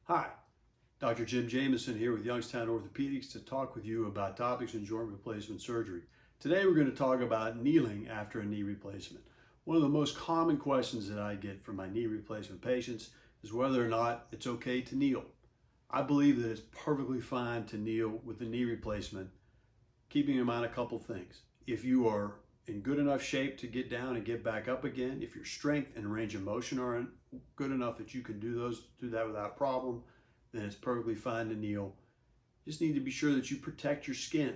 Hi, Dr. Jim Jamison here with Youngstown Orthopedics to talk with you about topics in joint replacement surgery. Today we're going to talk about kneeling after a knee replacement. One of the most common questions that I get from my knee replacement patients is whether or not it's okay to kneel. I believe that it's perfectly fine to kneel with a knee replacement, keeping in mind a couple things. If you are in good enough shape to get down and get back up again, if your strength and range of motion are good enough that you can do that without problem, then it's perfectly fine to kneel. You just need to be sure that you protect your skin.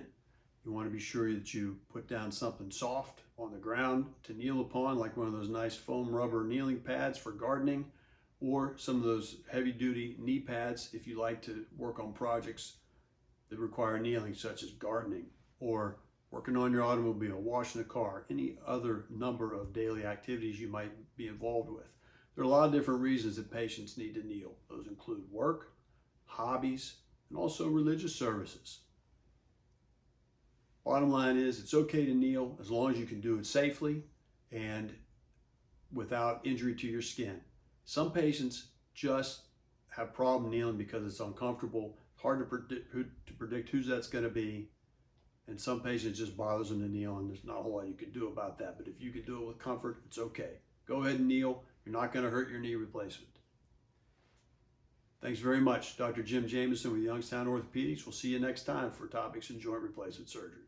You want to be sure that you put down something soft on the ground to kneel upon, like one of those nice foam rubber kneeling pads for gardening, or some of those heavy duty knee pads if you like to work on projects that require kneeling, such as gardening or working on your automobile, washing the car, any other number of daily activities you might be involved with. There are a lot of different reasons that patients need to kneel. Those include work, hobbies, and also religious services. Bottom line is, it's okay to kneel as long as you can do it safely and without injury to your skin. Some patients just have problem kneeling because it's uncomfortable, hard to predict who that's going to be. And some patients just bothers them to kneel, and there's not a whole lot you can do about that. But if you can do it with comfort, it's okay. Go ahead and kneel. You're not going to hurt your knee replacement. Thanks very much. Dr. Jim Jamison with Youngstown Orthopedics. We'll see you next time for topics in joint replacement surgery.